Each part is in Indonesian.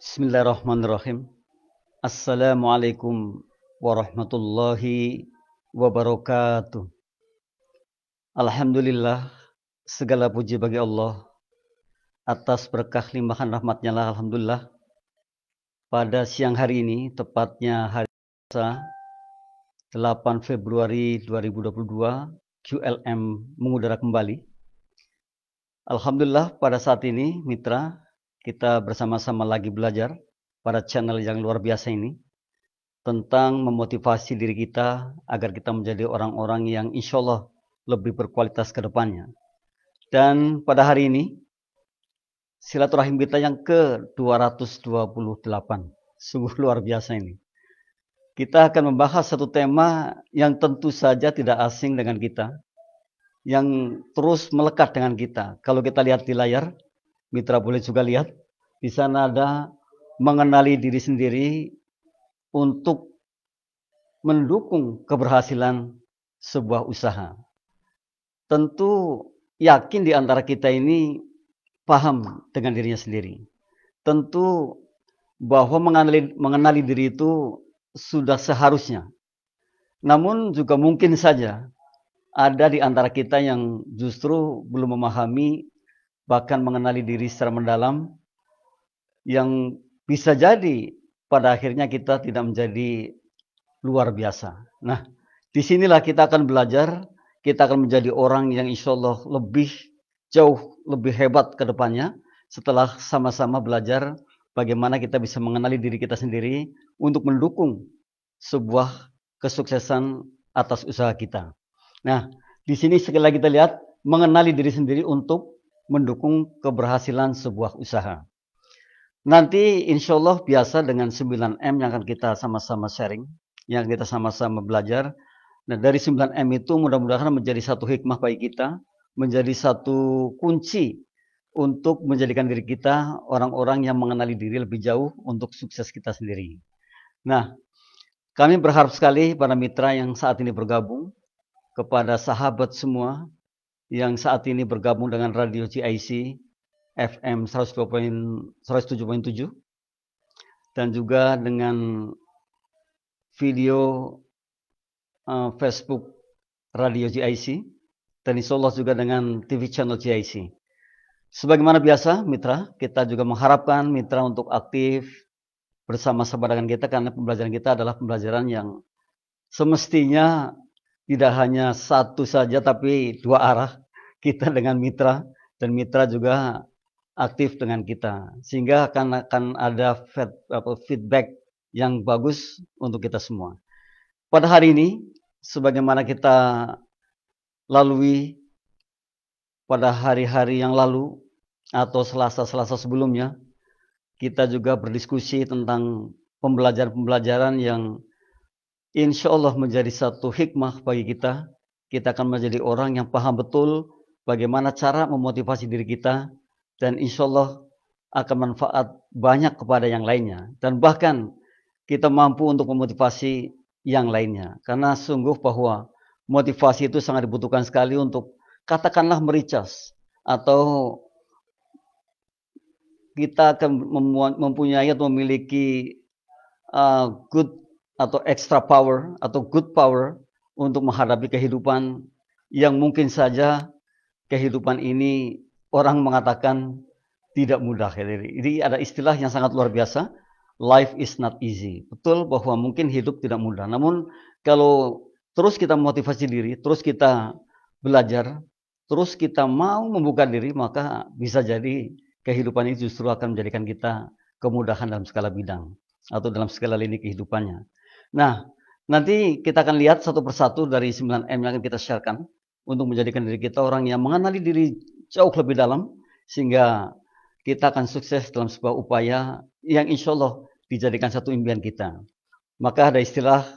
Bismillahirrahmanirrahim. Assalamualaikum warahmatullahi wabarakatuh. Alhamdulillah, segala puji bagi Allah atas berkah limpahan rahmatnya lah. Alhamdulillah, pada siang hari ini, tepatnya hari Selasa 8 Februari 2022, QLM mengudara kembali. Alhamdulillah, pada saat ini, mitra, kita bersama-sama lagi belajar pada channel yang luar biasa ini tentang memotivasi diri kita agar kita menjadi orang-orang yang insya Allah lebih berkualitas ke depannya. Dan pada hari ini, silaturahim kita yang ke-228. Sungguh luar biasa ini. Kita akan membahas satu tema yang tentu saja tidak asing dengan kita, yang terus melekat dengan kita. Kalau kita lihat di layar, mitra boleh juga lihat, di sana ada mengenali diri sendiri untuk mendukung keberhasilan sebuah usaha. Tentu yakin di antara kita ini paham dengan dirinya sendiri. Tentu bahwa mengenali diri itu sudah seharusnya. Namun juga mungkin saja ada di antara kita yang justru belum memahami, bahkan mengenali diri secara mendalam, yang bisa jadi pada akhirnya kita tidak menjadi luar biasa. Nah, disinilah kita akan belajar, kita akan menjadi orang yang insya Allah jauh lebih hebat ke depannya setelah sama-sama belajar bagaimana kita bisa mengenali diri kita sendiri untuk mendukung sebuah kesuksesan atas usaha kita. Nah, di sini sekali lagi kita lihat mengenali diri sendiri untuk mendukung keberhasilan sebuah usaha. Nanti insya Allah biasa dengan 9M yang akan kita sama-sama sharing, yang kita sama-sama belajar. Nah, dari 9M itu mudah-mudahan menjadi satu hikmah bagi kita, menjadi satu kunci untuk menjadikan diri kita orang-orang yang mengenali diri lebih jauh untuk sukses kita sendiri. Nah, kami berharap sekali para mitra yang saat ini bergabung, kepada sahabat semua yang saat ini bergabung dengan Radio GIC FM 107.7 dan juga dengan video Facebook Radio GIC dan insya Allah juga dengan TV channel GIC. Sebagaimana biasa mitra, kita juga mengharapkan mitra untuk aktif bersama-sama dengan kita karena pembelajaran kita adalah pembelajaran yang semestinya tidak hanya satu saja tapi dua arah, kita dengan mitra dan mitra juga aktif dengan kita, sehingga akan ada feedback yang bagus untuk kita semua. Pada hari ini, sebagaimana kita lalui pada hari-hari yang lalu atau selasa-selasa sebelumnya, kita juga berdiskusi tentang pembelajaran-pembelajaran yang insya Allah menjadi satu hikmah bagi kita. Kita akan menjadi orang yang paham betul bagaimana cara memotivasi diri kita, dan insya Allah akan manfaat banyak kepada yang lainnya. Dan bahkan kita mampu untuk memotivasi yang lainnya. Karena sungguh bahwa motivasi itu sangat dibutuhkan sekali untuk katakanlah mericas, atau kita akan mempunyai atau memiliki good atau extra power atau good power untuk menghadapi kehidupan yang mungkin saja kehidupan ini orang mengatakan tidak mudah. Jadi ada istilah yang sangat luar biasa, life is not easy. Betul bahwa mungkin hidup tidak mudah, namun kalau terus kita motivasi diri, terus kita belajar, terus kita mau membuka diri, maka bisa jadi kehidupan ini justru akan menjadikan kita kemudahan dalam segala bidang atau dalam segala lini kehidupannya. Nah, nanti kita akan lihat satu persatu dari 9M yang akan kita sharekan untuk menjadikan diri kita orang yang mengenali diri jauh lebih dalam, sehingga kita akan sukses dalam sebuah upaya yang insya Allah dijadikan satu impian kita. Maka ada istilah,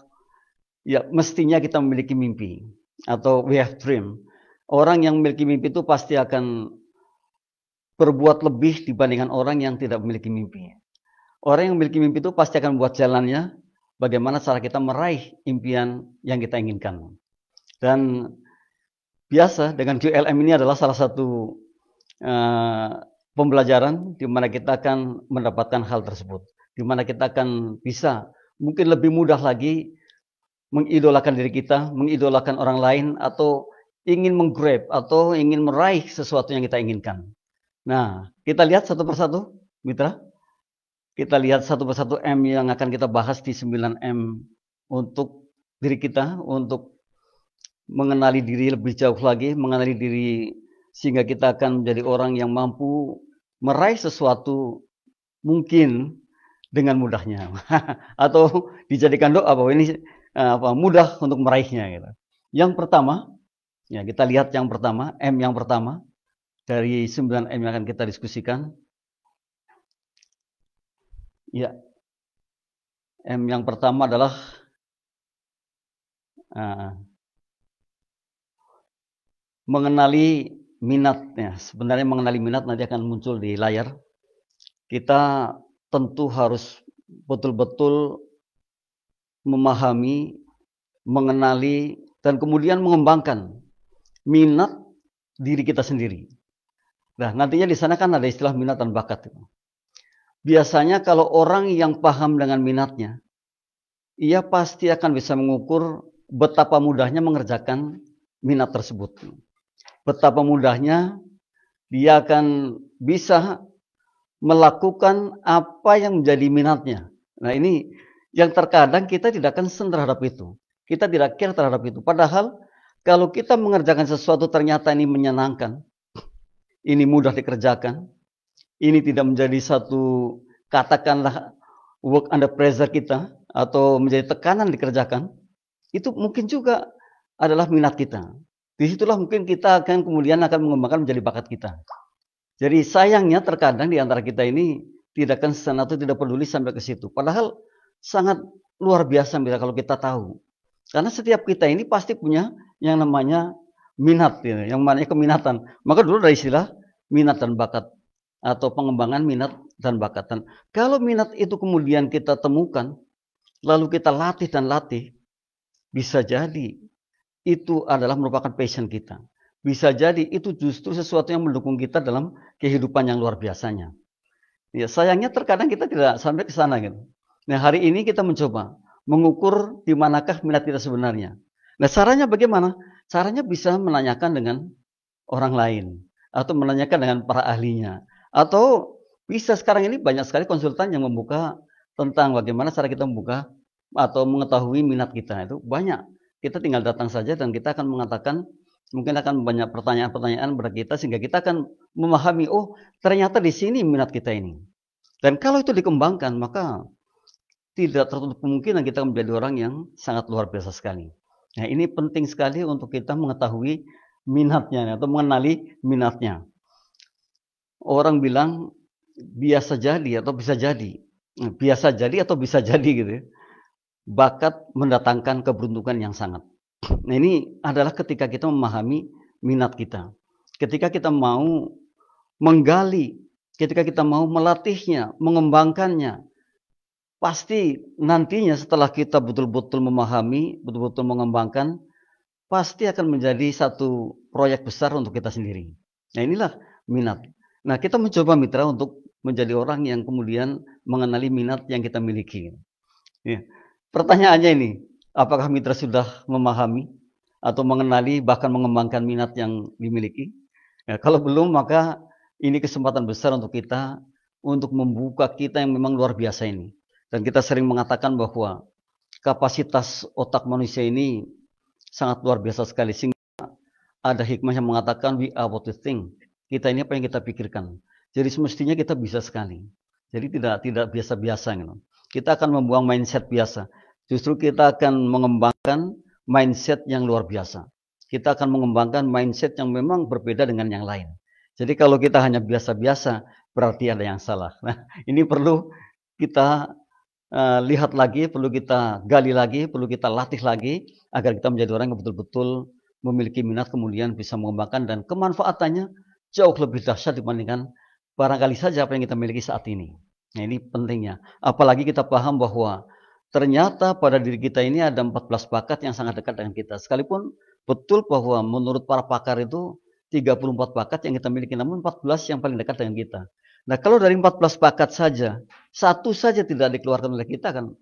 ya mestinya kita memiliki mimpi, atau we have dream. Orang yang memiliki mimpi itu pasti akan berbuat lebih dibandingkan orang yang tidak memiliki mimpi. Orang yang memiliki mimpi itu pasti akan membuat jalannya, bagaimana cara kita meraih impian yang kita inginkan. Dan biasa dengan QLM ini adalah salah satu pembelajaran di mana kita akan mendapatkan hal tersebut. Di mana kita akan bisa mungkin lebih mudah lagi mengidolakan diri kita, mengidolakan orang lain, atau ingin menggrab atau ingin meraih sesuatu yang kita inginkan. Nah, kita lihat satu persatu, mitra. Kita lihat satu persatu M yang akan kita bahas di 9M untuk diri kita, untuk mengenali diri lebih jauh lagi, mengenali diri sehingga kita akan menjadi orang yang mampu meraih sesuatu mungkin dengan mudahnya. Atau dijadikan doa bahwa ini mudah untuk meraihnya gitu. Yang pertama, ya kita lihat yang pertama, M yang pertama dari 9M yang akan kita diskusikan. Ya. M yang pertama adalah mengenali minatnya. Sebenarnya mengenali minat nanti akan muncul di layar. Kita tentu harus betul-betul memahami, mengenali, dan kemudian mengembangkan minat diri kita sendiri. Nah, nantinya di sana kan ada istilah minat dan bakat. Biasanya kalau orang yang paham dengan minatnya, ia pasti akan bisa mengukur betapa mudahnya mengerjakan minat tersebut. Betapa mudahnya dia akan bisa melakukan apa yang menjadi minatnya. Nah, ini yang terkadang kita tidak concern terhadap itu. Kita tidak care terhadap itu. Padahal kalau kita mengerjakan sesuatu ternyata ini menyenangkan, ini mudah dikerjakan, ini tidak menjadi satu katakanlah work under pressure kita atau menjadi tekanan dikerjakan, itu mungkin juga adalah minat kita. Disitulah mungkin kita akan kemudian akan mengembangkan menjadi bakat kita. Jadi sayangnya terkadang di antara kita ini tidak concern atau tidak peduli sampai ke situ. Padahal sangat luar biasa bila kalau kita tahu. Karena setiap kita ini pasti punya yang namanya minat, yang namanya keminatan. Maka dulu ada istilah minat dan bakat atau pengembangan minat dan bakat. Dan kalau minat itu kemudian kita temukan, lalu kita latih dan latih, bisa jadi itu adalah merupakan passion kita. Bisa jadi itu justru sesuatu yang mendukung kita dalam kehidupan yang luar biasanya. Ya, sayangnya terkadang kita tidak sampai ke sana gitu. Nah, hari ini kita mencoba mengukur di manakah minat kita sebenarnya. Nah, caranya bagaimana? Caranya bisa menanyakan dengan orang lain atau menanyakan dengan para ahlinya. Atau bisa sekarang ini banyak sekali konsultan yang membuka tentang bagaimana cara kita membuka atau mengetahui minat kita. Itu banyak. Kita tinggal datang saja dan kita akan mengatakan, mungkin akan banyak pertanyaan-pertanyaan kepada kita sehingga kita akan memahami, oh ternyata di sini minat kita ini. Dan kalau itu dikembangkan, maka tidak tertutup kemungkinan kita menjadi orang yang sangat luar biasa sekali. Nah, ini penting sekali untuk kita mengetahui minatnya atau mengenali minatnya. Orang bilang biasa jadi atau bisa jadi. Biasa jadi atau bisa jadi gitu ya. Bakat mendatangkan keberuntungan yang sangat. Nah, ini adalah ketika kita memahami minat kita. Ketika kita mau menggali, ketika kita mau melatihnya, mengembangkannya, pasti nantinya setelah kita betul-betul memahami, betul-betul mengembangkan, pasti akan menjadi satu proyek besar untuk kita sendiri. Nah, inilah minat. Nah, kita mencoba mitra untuk menjadi orang yang kemudian mengenali minat yang kita miliki. Ya. Pertanyaannya ini, apakah mitra sudah memahami atau mengenali bahkan mengembangkan minat yang dimiliki? Ya, kalau belum, maka ini kesempatan besar untuk kita untuk membuka kita yang memang luar biasa ini. Dan kita sering mengatakan bahwa kapasitas otak manusia ini sangat luar biasa sekali. Sehingga ada hikmah yang mengatakan we are what we think. Kita ini apa yang kita pikirkan. Jadi semestinya kita bisa sekali. Jadi tidak biasa-biasa gitu. Kita akan membuang mindset biasa. Justru kita akan mengembangkan mindset yang luar biasa. Kita akan mengembangkan mindset yang memang berbeda dengan yang lain. Jadi kalau kita hanya biasa-biasa, berarti ada yang salah. Nah, ini perlu kita lihat lagi, perlu kita gali lagi, perlu kita latih lagi, agar kita menjadi orang yang betul-betul memiliki minat, kemudian bisa mengembangkan dan kemanfaatannya jauh lebih dahsyat dibandingkan barangkali saja apa yang kita miliki saat ini. Nah, ini pentingnya. Apalagi kita paham bahwa ternyata pada diri kita ini ada 14 bakat yang sangat dekat dengan kita. Sekalipun betul bahwa menurut para pakar itu 34 bakat yang kita miliki, namun 14 yang paling dekat dengan kita. Nah, kalau dari 14 bakat saja, satu saja tidak dikeluarkan oleh kita, kan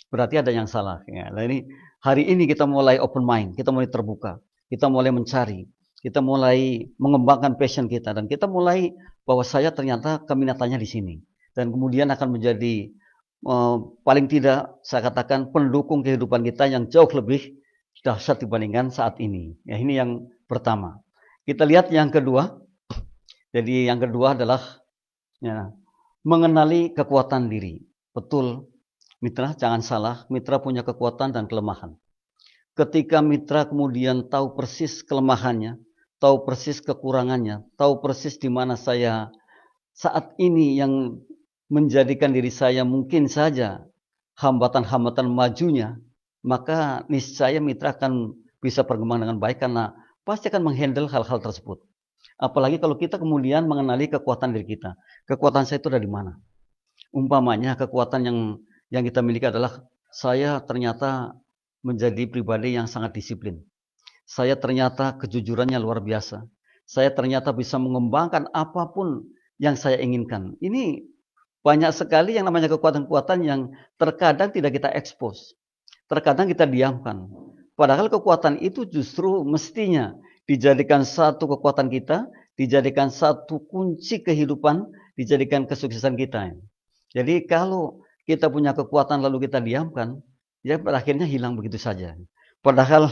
berarti ada yang salah. Ya. Nah, ini hari ini kita mulai open mind, kita mulai terbuka, kita mulai mencari, kita mulai mengembangkan passion kita, dan kita mulai bahwa saya ternyata keminatannya di sini, dan kemudian akan menjadi paling tidak saya katakan pendukung kehidupan kita yang jauh lebih dahsyat dibandingkan saat ini. Ya, ini yang pertama. Kita lihat yang kedua. Jadi yang kedua adalah ya, mengenali kekuatan diri. Betul, mitra, jangan salah, mitra punya kekuatan dan kelemahan. Ketika mitra kemudian tahu persis kelemahannya, tahu persis kekurangannya, tahu persis di mana saya saat ini yang menjadikan diri saya mungkin saja hambatan-hambatan majunya, maka niscaya mitra akan bisa berkembang dengan baik karena pasti akan menghandle hal-hal tersebut. Apalagi kalau kita kemudian mengenali kekuatan diri kita. Kekuatan saya itu dari mana? Umpamanya kekuatan yang kita miliki adalah saya ternyata menjadi pribadi yang sangat disiplin. Saya ternyata kejujurannya luar biasa. Saya ternyata bisa mengembangkan apapun yang saya inginkan. Ini banyak sekali yang namanya kekuatan-kekuatan yang terkadang tidak kita expose. Terkadang kita diamkan. Padahal kekuatan itu justru mestinya dijadikan satu kekuatan kita, dijadikan satu kunci kehidupan, dijadikan kesuksesan kita. Jadi kalau kita punya kekuatan lalu kita diamkan, ya pada akhirnya hilang begitu saja. Padahal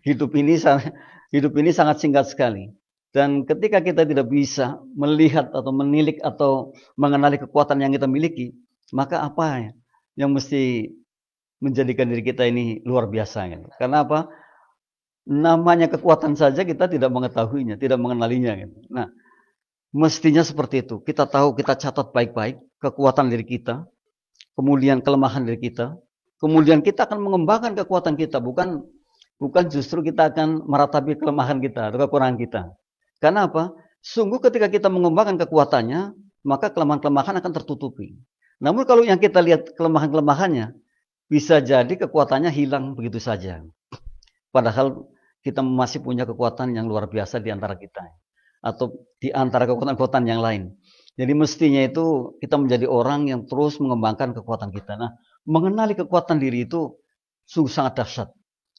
hidup ini sangat singkat sekali. Dan ketika kita tidak bisa melihat atau menilik atau mengenali kekuatan yang kita miliki, maka apa yang mesti menjadikan diri kita ini luar biasa. Gitu. Karena apa? Namanya kekuatan saja kita tidak mengetahuinya, tidak mengenalinya. Gitu. Nah, mestinya seperti itu. Kita tahu, kita catat baik-baik kekuatan diri kita, kemudian kelemahan diri kita, kemudian kita akan mengembangkan kekuatan kita, bukan justru kita akan meratapi kelemahan kita atau kekurangan kita. Karena apa? Sungguh ketika kita mengembangkan kekuatannya, maka kelemahan-kelemahan akan tertutupi. Namun kalau yang kita lihat kelemahan-kelemahannya, bisa jadi kekuatannya hilang begitu saja. Padahal kita masih punya kekuatan yang luar biasa di antara kita. Atau di antara kekuatan-kekuatan yang lain. Jadi mestinya itu kita menjadi orang yang terus mengembangkan kekuatan kita. Nah, mengenali kekuatan diri itu sungguh sangat dahsyat.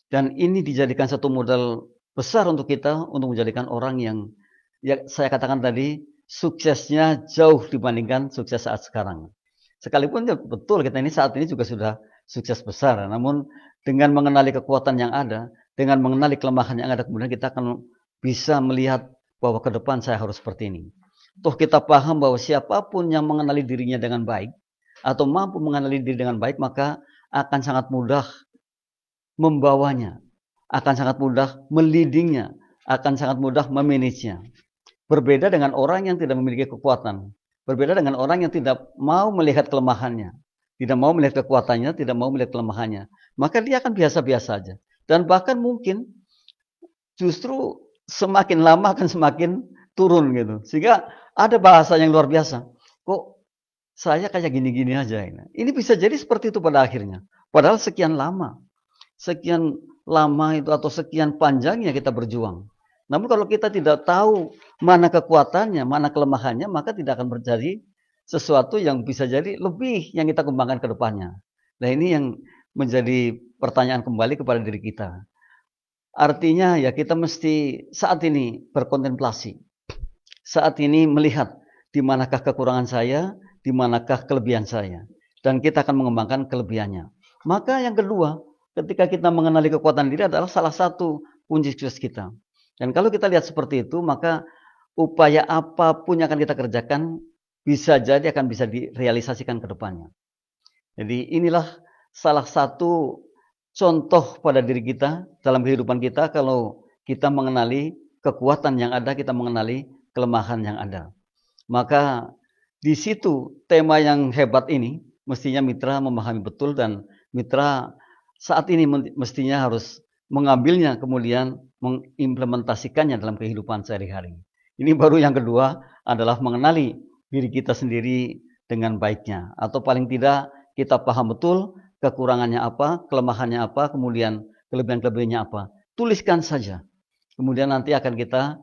Dan ini dijadikan satu modal besar untuk kita, untuk menjadikan orang yang, ya saya katakan tadi, suksesnya jauh dibandingkan sukses saat sekarang. Sekalipun ya betul kita ini saat ini juga sudah sukses besar. Namun dengan mengenali kekuatan yang ada, dengan mengenali kelemahan yang ada, kemudian kita akan bisa melihat bahwa ke depan saya harus seperti ini. Toh kita paham bahwa siapapun yang mengenali dirinya dengan baik, atau mampu mengenali diri dengan baik, maka akan sangat mudah membawanya, akan sangat mudah melidingnya, akan sangat mudah memanagenya. Berbeda dengan orang yang tidak memiliki kekuatan. Berbeda dengan orang yang tidak mau melihat kelemahannya. Tidak mau melihat kekuatannya, tidak mau melihat kelemahannya. Maka dia akan biasa-biasa saja. Dan bahkan mungkin justru semakin lama akan semakin turun gitu. Sehingga ada bahasa yang luar biasa. Kok saya kayak gini-gini aja. Ini bisa jadi seperti itu pada akhirnya. Padahal sekian lama itu atau sekian panjangnya kita berjuang. Namun kalau kita tidak tahu mana kekuatannya, mana kelemahannya, maka tidak akan terjadi sesuatu yang bisa jadi lebih yang kita kembangkan ke depannya. Nah, ini yang menjadi pertanyaan kembali kepada diri kita. Artinya ya kita mesti saat ini berkontemplasi. Saat ini melihat di manakah kekurangan saya, di manakah kelebihan saya. Dan kita akan mengembangkan kelebihannya. Maka yang kedua, ketika kita mengenali kekuatan diri adalah salah satu kunci sukses kita. Dan kalau kita lihat seperti itu, maka upaya apapun yang akan kita kerjakan bisa jadi akan bisa direalisasikan ke depannya. Jadi inilah salah satu contoh pada diri kita dalam kehidupan kita kalau kita mengenali kekuatan yang ada, kita mengenali kelemahan yang ada. Maka di situ tema yang hebat ini mestinya mitra memahami betul dan mitra saat ini mestinya harus mengambilnya kemudian mengimplementasikannya dalam kehidupan sehari-hari. Ini baru yang kedua adalah mengenali diri kita sendiri dengan baiknya. Atau paling tidak kita paham betul kekurangannya apa, kelemahannya apa, kemudian kelebihan-kelebihannya apa. Tuliskan saja. Kemudian nanti akan kita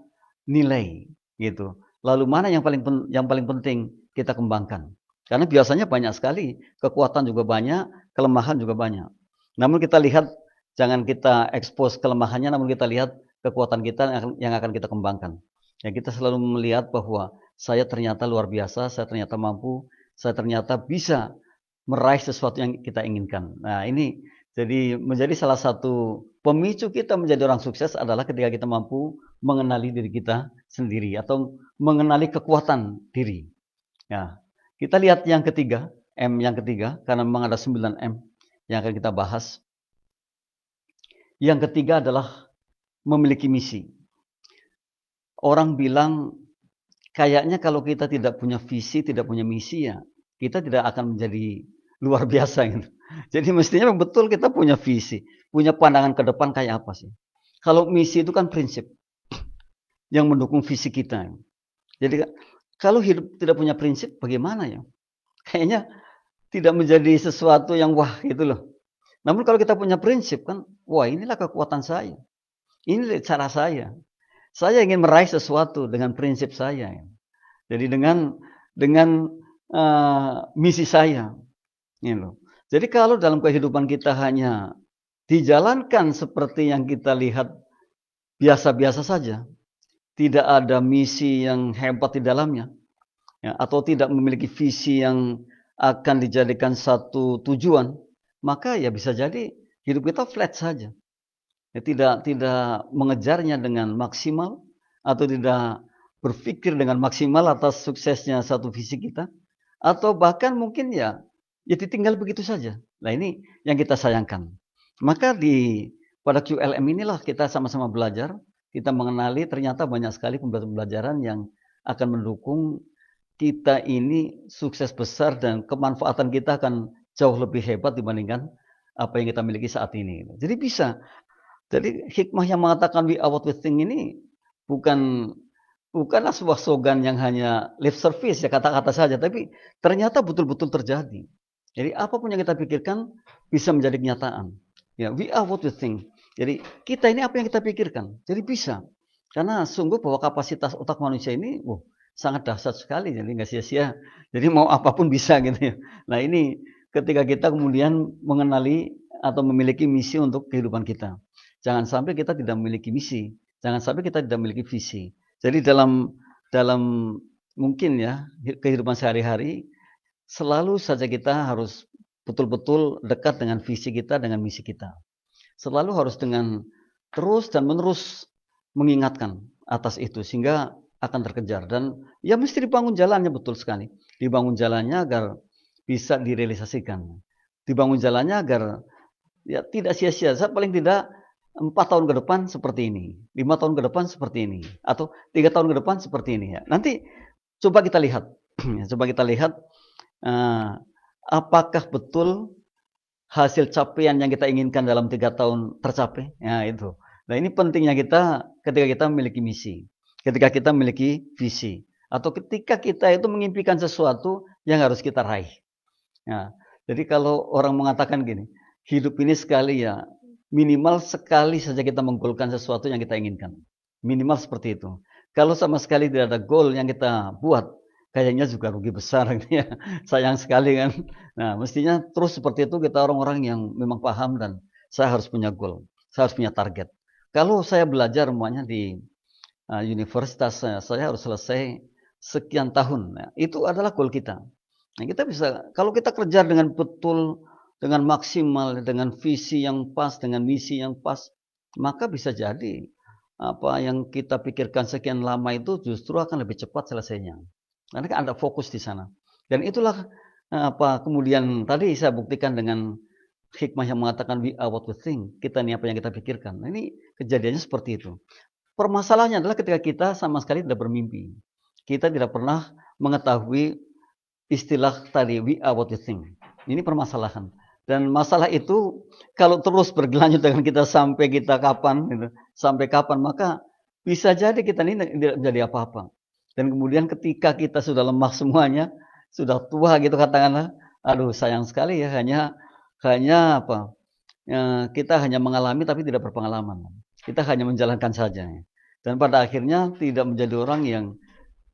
nilai gitu. Lalu mana yang paling penting kita kembangkan. Karena biasanya banyak sekali, kekuatan juga banyak, kelemahan juga banyak. Namun kita lihat, jangan kita expose kelemahannya, namun kita lihat kekuatan kita yang akan kita kembangkan. Ya, kita selalu melihat bahwa saya ternyata luar biasa, saya ternyata mampu, saya ternyata bisa meraih sesuatu yang kita inginkan. Nah, ini jadi menjadi salah satu pemicu kita menjadi orang sukses adalah ketika kita mampu mengenali diri kita sendiri atau mengenali kekuatan diri. Ya, kita lihat yang ketiga, M yang ketiga, karena memang ada 9 M yang akan kita bahas. Yang ketiga adalah memiliki misi. Orang bilang, kayaknya kalau kita tidak punya visi, tidak punya misi ya, kita tidak akan menjadi luar biasa gitu. Jadi mestinya betul kita punya visi, punya pandangan ke depan kayak apa sih. Kalau misi itu kan prinsip yang mendukung visi kita. Jadi kalau hidup tidak punya prinsip, bagaimana ya? Kayaknya tidak menjadi sesuatu yang wah gitu loh. Namun kalau kita punya prinsip kan, wah inilah kekuatan saya. Inilah cara saya. Saya ingin meraih sesuatu dengan prinsip saya. Jadi dengan misi saya. Gitu. Jadi kalau dalam kehidupan kita hanya dijalankan seperti yang kita lihat biasa-biasa saja, tidak ada misi yang hebat di dalamnya, ya, atau tidak memiliki visi yang akan dijadikan satu tujuan, maka ya bisa jadi hidup kita flat saja. Ya, tidak mengejarnya dengan maksimal atau tidak berpikir dengan maksimal atas suksesnya satu visi kita, atau bahkan mungkin ya ditinggal begitu saja. Nah ini yang kita sayangkan. Maka pada QLM inilah kita sama-sama belajar, kita mengenali ternyata banyak sekali pembelajaran yang akan mendukung kita ini sukses besar dan kemanfaatan kita akan jauh lebih hebat dibandingkan apa yang kita miliki saat ini. Jadi bisa. Jadi hikmah yang mengatakan we are what we think ini bukanlah sebuah slogan yang hanya lip service ya kata-kata saja, tapi ternyata betul-betul terjadi. Jadi apapun yang kita pikirkan bisa menjadi kenyataan. Ya, we are what we think. Jadi kita ini apa yang kita pikirkan. Jadi bisa. Karena sungguh bahwa kapasitas otak manusia ini sangat dahsyat sekali. Jadi nggak sia-sia. Jadi mau apapun bisa gitu ya. Nah ini ketika kita kemudian mengenali atau memiliki misi untuk kehidupan kita. Jangan sampai kita tidak memiliki misi. Jangan sampai kita tidak memiliki visi. Jadi dalam mungkin ya kehidupan sehari-hari selalu saja kita harus betul-betul dekat dengan visi kita, dengan misi kita. Selalu harus dengan terus dan menerus mengingatkan atas itu sehingga akan terkejar dan ya mesti dibangun jalannya, betul sekali. Dibangun jalannya agar bisa direalisasikan. Dibangun jalannya agar ya tidak sia-sia. Saya paling tidak 4 tahun ke depan seperti ini, 5 tahun ke depan seperti ini, atau 3 tahun ke depan seperti ini. Ya. Nanti coba kita lihat, apakah betul hasil capaian yang kita inginkan dalam 3 tahun tercapai. Ya, itu. Nah ini pentingnya kita ketika kita memiliki misi, ketika kita memiliki visi, atau ketika kita itu mengimpikan sesuatu yang harus kita raih. Ya. Jadi kalau orang mengatakan gini, hidup ini sekali ya, minimal sekali saja kita menggolkan sesuatu yang kita inginkan. Minimal seperti itu. Kalau sama sekali tidak ada goal yang kita buat, kayaknya juga rugi besar. Ya. Sayang sekali kan. Nah, mestinya terus seperti itu kita orang-orang yang memang paham dan saya harus punya goal. Saya harus punya target. Kalau saya belajar semuanya di universitas, saya harus selesai sekian tahun. Nah, itu adalah goal kita. Nah, kita bisa, kalau kita kerja dengan betul, dengan maksimal, dengan visi yang pas, dengan misi yang pas, maka bisa jadi apa yang kita pikirkan sekian lama itu justru akan lebih cepat selesainya. Karena kan ada fokus di sana. Dan itulah apa kemudian tadi saya buktikan dengan hikmah yang mengatakan we are what we think. Kita ini apa yang kita pikirkan. Nah, ini kejadiannya seperti itu. Permasalahannya adalah ketika kita sama sekali tidak bermimpi. Kita tidak pernah mengetahui istilah tadi we are what we think. Ini permasalahan. Dan masalah itu kalau terus berlanjut dengan kita sampai kita kapan, gitu, sampai kapan, maka bisa jadi kita ini tidak menjadi apa-apa. Dan kemudian ketika kita sudah lemah semuanya, sudah tua gitu katakanlah, aduh sayang sekali ya hanya apa? Kita hanya mengalami tapi tidak berpengalaman. Kita hanya menjalankan saja. Dan pada akhirnya tidak menjadi orang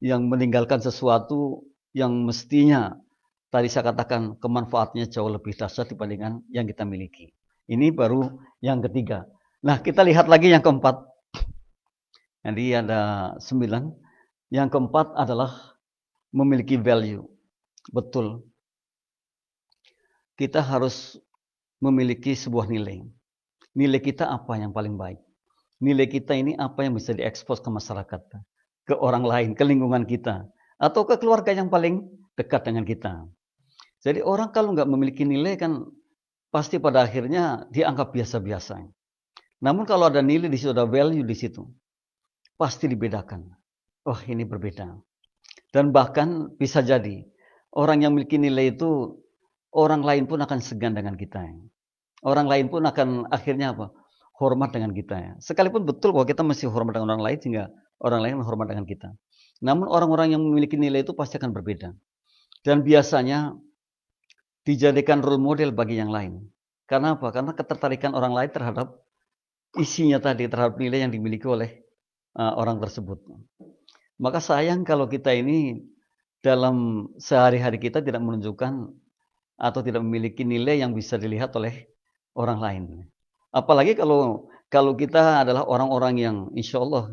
yang meninggalkan sesuatu yang mestinya tadi saya katakan kemanfaatannya jauh lebih dahsyat dibandingkan yang kita miliki. Ini baru yang ketiga. Nah, kita lihat lagi yang keempat. Jadi ada 9. Yang keempat adalah memiliki value. Betul. Kita harus memiliki sebuah nilai. Nilai kita apa yang paling baik? Nilai kita ini apa yang bisa diekspos ke masyarakat, ke orang lain, ke lingkungan kita, atau ke keluarga yang paling dekat dengan kita. Jadi orang kalau nggak memiliki nilai kan pasti pada akhirnya dianggap biasa-biasa. Namun kalau ada nilai di situ, ada value di situ, pasti dibedakan. Oh, ini berbeda. Dan bahkan bisa jadi orang yang memiliki nilai itu, orang lain pun akan segan dengan kita. Orang lain pun akan akhirnya apa? Hormat dengan kita. Sekalipun betul bahwa kita mesti hormat dengan orang lain sehingga orang lain hormat dengan kita. Namun orang-orang yang memiliki nilai itu pasti akan berbeda. Dan biasanya dijadikan role model bagi yang lain. Karena apa? Karena ketertarikan orang lain terhadap isinya tadi, terhadap nilai yang dimiliki oleh orang tersebut. Maka sayang kalau kita ini dalam sehari-hari kita tidak menunjukkan atau tidak memiliki nilai yang bisa dilihat oleh orang lain. Apalagi kalau kita adalah orang-orang yang insya Allah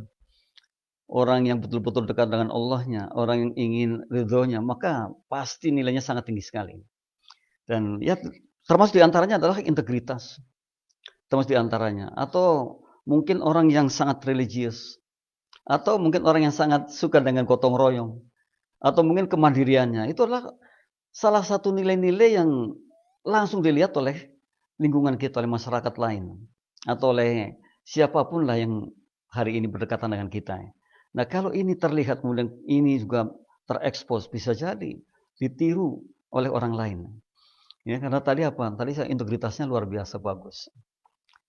orang yang betul-betul dekat dengan Allahnya, orang yang ingin ridhonya, maka pasti nilainya sangat tinggi sekali. Dan ya termasuk diantaranya adalah integritas. Termasuk diantaranya. Atau mungkin orang yang sangat religius. Atau mungkin orang yang sangat suka dengan gotong royong. Atau mungkin kemandiriannya. Itu adalah salah satu nilai-nilai yang langsung dilihat oleh lingkungan kita, oleh masyarakat lain. Atau oleh siapapun lah yang hari ini berdekatan dengan kita. Nah kalau ini terlihat kemudian ini juga terekspos, bisa jadi ditiru oleh orang lain. Ya, karena tadi apa? Tadi integritasnya luar biasa bagus.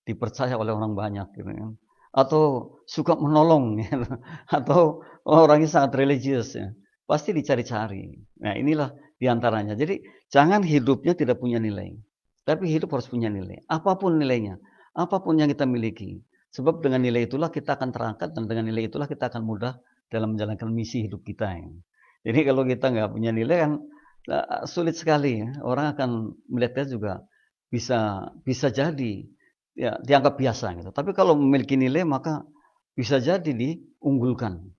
Dipercaya oleh orang banyak gitu kan. Atau suka menolong gitu. Atau orangnya sangat religius ya. Pasti dicari-cari. Nah, inilah diantaranya. Jadi jangan hidupnya tidak punya nilai. Tapi hidup harus punya nilai. Apapun nilainya. Apapun yang kita miliki. Sebab dengan nilai itulah kita akan terangkat. Dan dengan nilai itulah kita akan mudah dalam menjalankan misi hidup kita. Ya. Jadi kalau kita nggak punya nilai kan sulit sekali. Ya. Orang akan melihatnya juga bisa jadi ya dianggap biasa gitu. Tapi kalau memiliki nilai maka bisa jadi diunggulkan.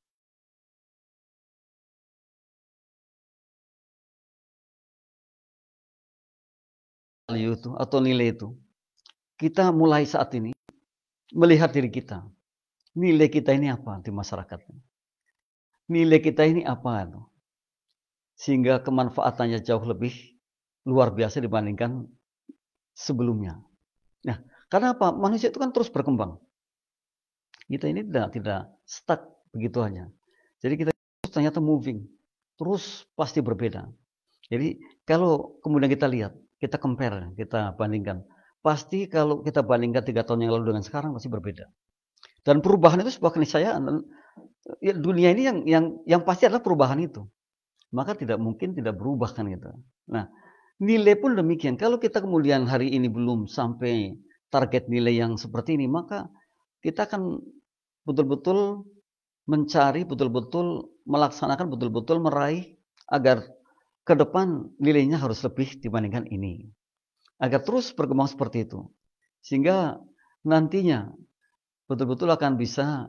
Value itu atau nilai itu. Kita mulai saat ini melihat diri kita. Nilai kita ini apa di masyarakat? Nilai kita ini apa? Sehingga kemanfaatannya jauh lebih luar biasa dibandingkan sebelumnya. Nah, karena apa? Manusia itu kan terus berkembang. Kita ini tidak stuck begitu aja. Jadi kita ternyata moving. Terus pasti berbeda. Jadi kalau kemudian kita lihat, kita compare, kita bandingkan. Pasti kalau kita bandingkan 3 tahun yang lalu dengan sekarang pasti berbeda. Dan perubahan itu sebuah keniscayaan. Dan ya, dunia ini yang pasti adalah perubahan itu. Maka tidak mungkin tidak berubah kan gitu. Nah, nilai pun demikian. Kalau kita kemudian hari ini belum sampai target nilai yang seperti ini, maka kita akan betul-betul mencari, betul-betul melaksanakan, betul-betul meraih agar ke depan nilainya harus lebih dibandingkan ini. Agar terus berkembang seperti itu. Sehingga nantinya betul-betul akan bisa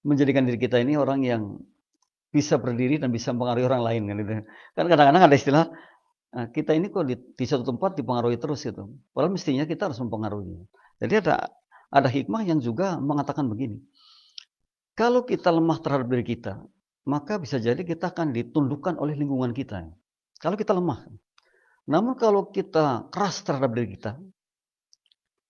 menjadikan diri kita ini orang yang bisa berdiri dan bisa mempengaruhi orang lain kan gitu. Kan kadang-kadang ada istilah kita ini kok di suatu tempat dipengaruhi terus gitu. Padahal mestinya kita harus mempengaruhi. Jadi ada hikmah yang juga mengatakan begini. Kalau kita lemah terhadap diri kita, maka bisa jadi kita akan ditundukkan oleh lingkungan kita. Kalau kita lemah. Namun kalau kita keras terhadap diri kita,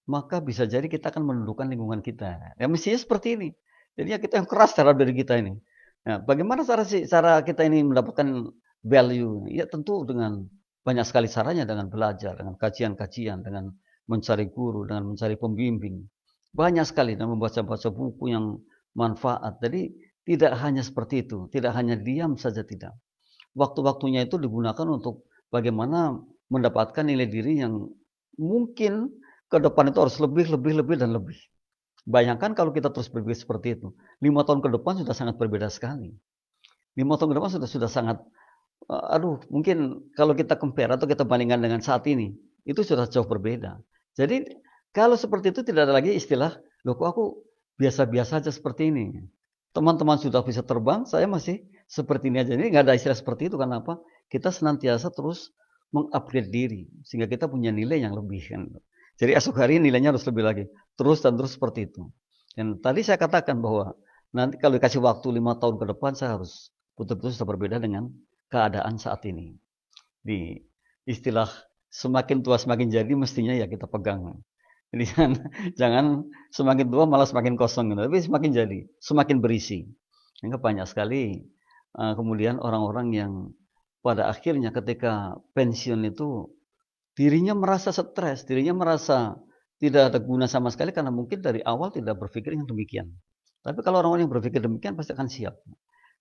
maka bisa jadi kita akan menundukkan lingkungan kita. Ya mestinya seperti ini. Jadi ya kita yang keras terhadap diri kita ini. Nah, bagaimana cara kita ini mendapatkan value? Ya tentu dengan banyak sekali caranya, dengan belajar, dengan kajian-kajian, dengan mencari guru, dengan mencari pembimbing. Banyak sekali dan membaca-baca buku yang manfaat. Jadi tidak hanya seperti itu, tidak hanya diam saja tidak. Waktu-waktunya itu digunakan untuk bagaimana mendapatkan nilai diri yang mungkin ke depan itu harus lebih dan lebih. Bayangkan kalau kita terus berpikir seperti itu, 5 tahun ke depan sudah sangat berbeda sekali. 5 tahun ke depan sudah sangat, aduh, mungkin kalau kita compare atau kita bandingkan dengan saat ini, itu sudah jauh berbeda. Jadi kalau seperti itu tidak ada lagi istilah, "Loh kok aku biasa-biasa aja seperti ini?" Teman-teman sudah bisa terbang, saya masih seperti ini aja. Ini nggak ada istilah seperti itu, karena apa? Kita senantiasa terus meng-upgrade diri, sehingga kita punya nilai yang lebih kan. Jadi esok hari nilainya harus lebih lagi, terus dan terus seperti itu. Dan tadi saya katakan bahwa nanti kalau dikasih waktu 5 tahun ke depan, saya harus betul-betul sudah berbeda dengan keadaan saat ini. Di istilah semakin tua semakin jadi, mestinya ya kita pegang. Jadi jangan semakin tua malah semakin kosong gitu, tapi semakin jadi, semakin berisi. Sehingga banyak sekali kemudian orang-orang yang pada akhirnya ketika pensiun itu dirinya merasa stres, dirinya merasa tidak ada guna sama sekali karena mungkin dari awal tidak berpikir yang demikian. Tapi kalau orang-orang yang berpikir demikian pasti akan siap.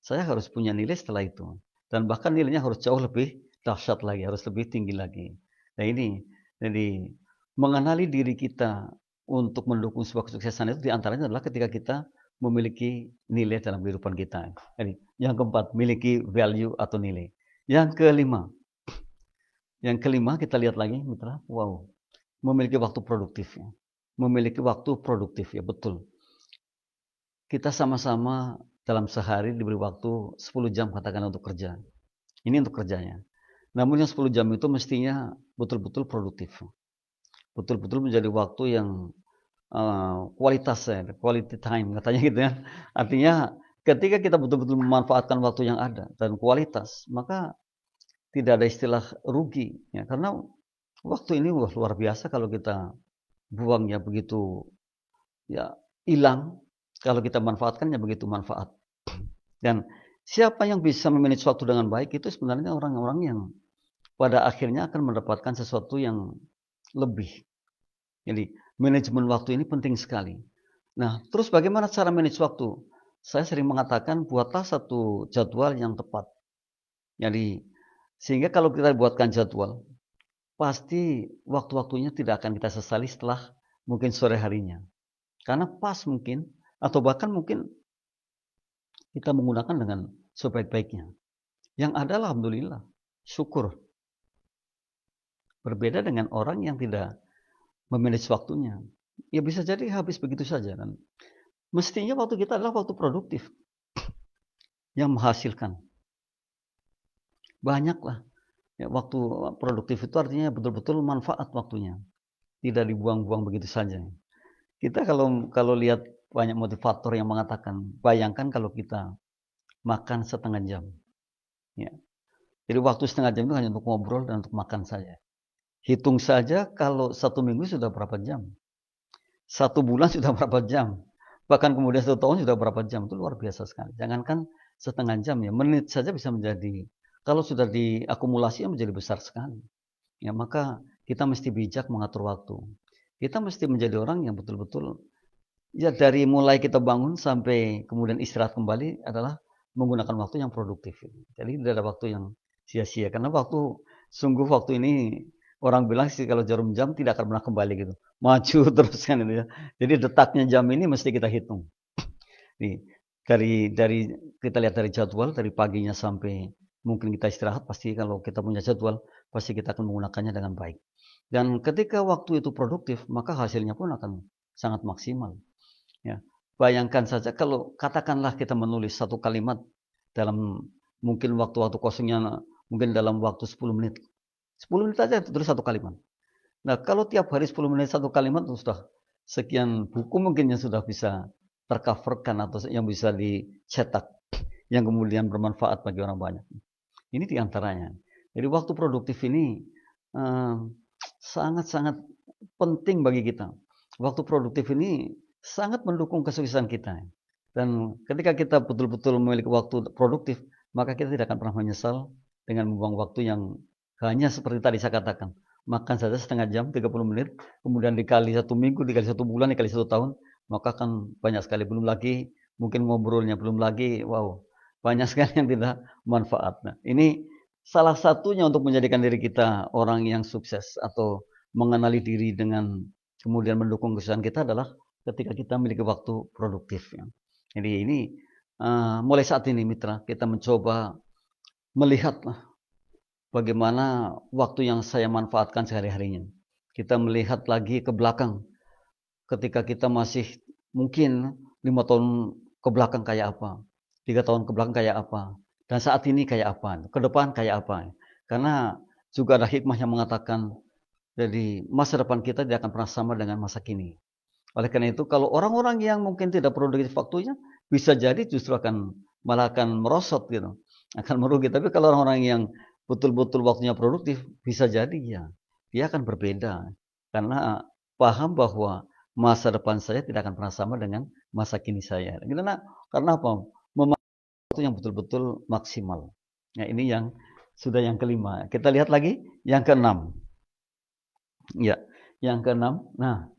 Saya harus punya nilai setelah itu. Dan bahkan nilainya harus jauh lebih dahsyat lagi, harus lebih tinggi lagi. Nah ini, jadi mengenali diri kita untuk mendukung sebuah kesuksesan itu diantaranya adalah ketika kita memiliki nilai dalam kehidupan kita. Jadi yang keempat, miliki value atau nilai. Yang kelima kita lihat lagi, mitra. Wow, memiliki waktu produktif. Ya. Memiliki waktu produktif, ya betul. Kita sama-sama dalam sehari diberi waktu 10 jam katakan untuk kerja. Ini untuk kerjanya. Namun yang 10 jam itu mestinya betul-betul produktif. Betul-betul menjadi waktu yang kualitas, quality time katanya gitu ya. Artinya ketika kita betul-betul memanfaatkan waktu yang ada dan kualitas, maka tidak ada istilah rugi ya, karena waktu ini luar biasa kalau kita buangnya begitu ya hilang, kalau kita manfaatkannya begitu manfaat. Dan siapa yang bisa memanage waktu dengan baik itu sebenarnya orang-orang yang pada akhirnya akan mendapatkan sesuatu yang lebih. Jadi manajemen waktu ini penting sekali. Nah, terus bagaimana cara manage waktu? Saya sering mengatakan buatlah satu jadwal yang tepat. Jadi sehingga kalau kita buatkan jadwal, pasti waktu-waktunya tidak akan kita sesali setelah mungkin sore harinya. Karena pas mungkin, atau bahkan mungkin kita menggunakan dengan sebaik-baiknya. Yang ada alhamdulillah, syukur. Berbeda dengan orang yang tidak memanage waktunya. Ya bisa jadi habis begitu saja kan. Mestinya waktu kita adalah waktu produktif yang menghasilkan. Banyaklah. Ya, waktu produktif itu artinya betul-betul manfaat waktunya. Tidak dibuang-buang begitu saja. Kita kalau lihat banyak motivator yang mengatakan, bayangkan kalau kita makan setengah jam. Ya. Jadi waktu setengah jam itu hanya untuk ngobrol dan untuk makan saja. Hitung saja kalau 1 minggu sudah berapa jam. 1 bulan sudah berapa jam. Bahkan kemudian 1 tahun sudah berapa jam. Itu luar biasa sekali. Jangankan setengah jam ya, menit saja bisa menjadi, kalau sudah diakumulasi menjadi besar sekali. Ya, maka kita mesti bijak mengatur waktu. Kita mesti menjadi orang yang betul-betul, ya dari mulai kita bangun sampai kemudian istirahat kembali adalah menggunakan waktu yang produktif. Jadi tidak ada waktu yang sia-sia. Karena sungguh waktu ini orang bilang sih kalau jarum jam tidak akan pernah kembali gitu. Maju terus kan itu ya. Jadi detaknya jam ini mesti kita hitung. Nih, dari kita lihat dari jadwal, dari paginya sampai mungkin kita istirahat, pasti kalau kita punya jadwal, pasti kita akan menggunakannya dengan baik. Dan ketika waktu itu produktif, maka hasilnya pun akan sangat maksimal. Ya, bayangkan saja kalau katakanlah kita menulis satu kalimat dalam mungkin waktu-waktu kosongnya, mungkin dalam waktu 10 menit. 10 menit aja tulis satu kalimat. Nah, kalau tiap hari 10 menit satu kalimat, sudah sekian buku mungkin yang sudah bisa tercoverkan atau yang bisa dicetak, yang kemudian bermanfaat bagi orang banyak. Ini diantaranya. Jadi waktu produktif ini sangat-sangat penting bagi kita. Waktu produktif ini sangat mendukung kesuksesan kita. Dan ketika kita betul-betul memiliki waktu produktif, maka kita tidak akan pernah menyesal dengan membuang waktu yang hanya seperti tadi saya katakan. Makan saja setengah jam, 30 menit, kemudian dikali 1 minggu, dikali 1 bulan, dikali 1 tahun, maka akan banyak sekali. Belum lagi mungkin ngobrolnya, belum lagi, wow, banyak sekali yang tidak manfaat. Nah, ini salah satunya untuk menjadikan diri kita orang yang sukses atau mengenali diri dengan kemudian mendukung kesuksesan kita adalah ketika kita memiliki waktu produktif ya. Jadi ini mulai saat ini mitra, kita mencoba melihat bagaimana waktu yang saya manfaatkan sehari-harinya. Kita melihat lagi ke belakang ketika kita masih mungkin 5 tahun ke belakang kayak apa, 3 tahun ke belakang kayak apa, dan saat ini kayak apa, ke depan kayak apa. Karena juga ada hikmah yang mengatakan, jadi masa depan kita tidak akan pernah sama dengan masa kini. Oleh karena itu, kalau orang-orang yang mungkin tidak produktif waktunya, bisa jadi justru malah akan merosot gitu, akan merugi. Tapi kalau orang-orang yang betul-betul waktunya produktif, bisa jadi ya, dia akan berbeda. Karena paham bahwa masa depan saya tidak akan pernah sama dengan masa kini saya. Karena apa? Memakai waktu yang betul-betul maksimal. Nah, ini yang sudah yang kelima. Kita lihat lagi yang keenam. Ya, yang keenam. Nah,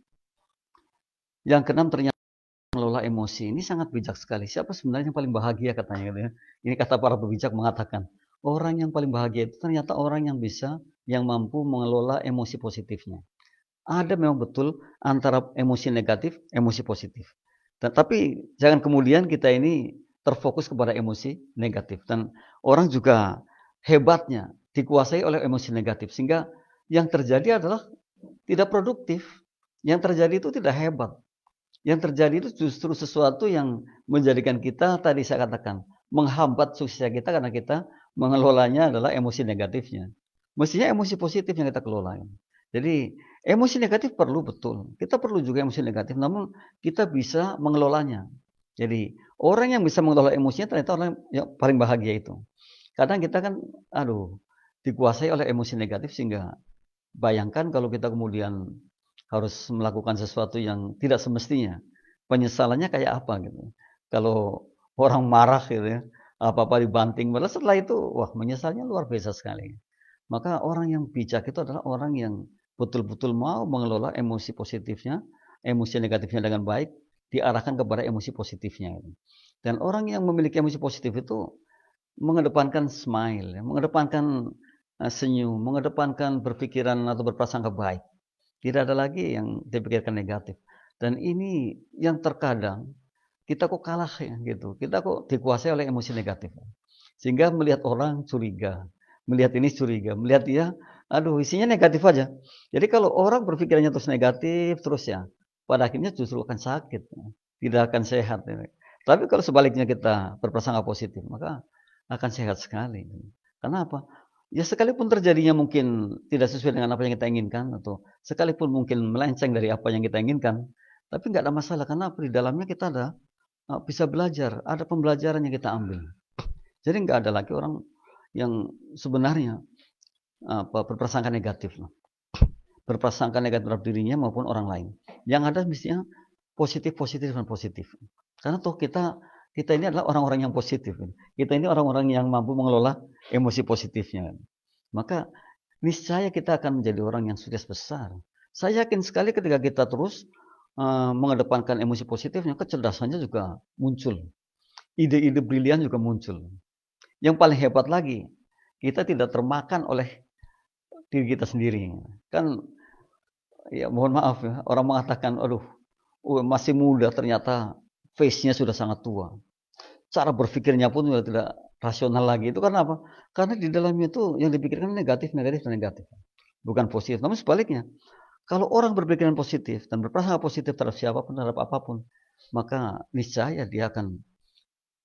yang keenam ternyata mengelola emosi. Ini sangat bijak sekali. Siapa sebenarnya yang paling bahagia katanya gitu ya. Ini kata para pebijak mengatakan, orang yang paling bahagia itu ternyata orang yang mampu mengelola emosi positifnya. Ada memang betul antara emosi negatif, emosi positif. Tapi jangan kemudian kita ini terfokus kepada emosi negatif. Dan orang juga hebatnya dikuasai oleh emosi negatif. Sehingga yang terjadi adalah tidak produktif. Yang terjadi itu tidak hebat. Yang terjadi itu justru sesuatu yang menjadikan kita, tadi saya katakan, menghambat sukses kita karena kita mengelolanya adalah emosi negatifnya. Mestinya emosi positif yang kita kelola. Jadi emosi negatif perlu betul. Kita perlu juga emosi negatif, namun kita bisa mengelolanya. Jadi orang yang bisa mengelola emosinya ternyata orang yang paling bahagia itu. Kadang kita kan, dikuasai oleh emosi negatif sehingga bayangkan kalau kita kemudian harus melakukan sesuatu yang tidak semestinya. Penyesalannya kayak apa gitu. Kalau orang marah gitu ya, apa-apa dibanting, padahal setelah itu, wah menyesalnya luar biasa sekali. Maka orang yang bijak itu adalah orang yang betul-betul mau mengelola emosi positifnya, emosi negatifnya dengan baik, diarahkan kepada emosi positifnya. Dan orang yang memiliki emosi positif itu mengedepankan smile, mengedepankan senyum, mengedepankan berpikiran atau berprasangka baik. Tidak ada lagi yang dipikirkan negatif. Dan ini yang terkadang kita kok kalah ya gitu. Kita kok dikuasai oleh emosi negatif. Sehingga melihat orang curiga, melihat ini curiga, melihat dia, isinya negatif aja. Jadi kalau orang berpikirannya terus negatif terus ya, pada akhirnya justru akan sakit, tidak akan sehat. Ya. Tapi kalau sebaliknya kita berprasangka positif, maka akan sehat sekali. Karena apa? Ya sekalipun terjadinya mungkin tidak sesuai dengan apa yang kita inginkan atau sekalipun mungkin melenceng dari apa yang kita inginkan, tapi nggak ada masalah karena di dalamnya kita ada bisa belajar, ada pembelajaran yang kita ambil. Jadi nggak ada lagi orang yang sebenarnya berprasangka negatif, berprasangka negatif terhadap dirinya maupun orang lain. Yang ada mestinya positif dan positif. Karena toh kita ini adalah orang-orang yang positif. Kita ini orang-orang yang mampu mengelola emosi positifnya. Maka niscaya kita akan menjadi orang yang sukses besar. Saya yakin sekali ketika kita terus mengedepankan emosi positifnya, kecerdasannya juga muncul. Ide-ide brilian juga muncul. Yang paling hebat lagi, kita tidak termakan oleh diri kita sendiri. Kan, ya mohon maaf ya, orang mengatakan, masih muda ternyata face-nya sudah sangat tua. Cara berpikirnya pun sudah tidak rasional lagi. Itu karena apa? Karena di dalamnya itu yang dipikirkan negatif. Bukan positif. Namun sebaliknya, kalau orang berpikiran positif dan berprasangka positif terhadap siapapun, terhadap apapun, maka niscaya dia akan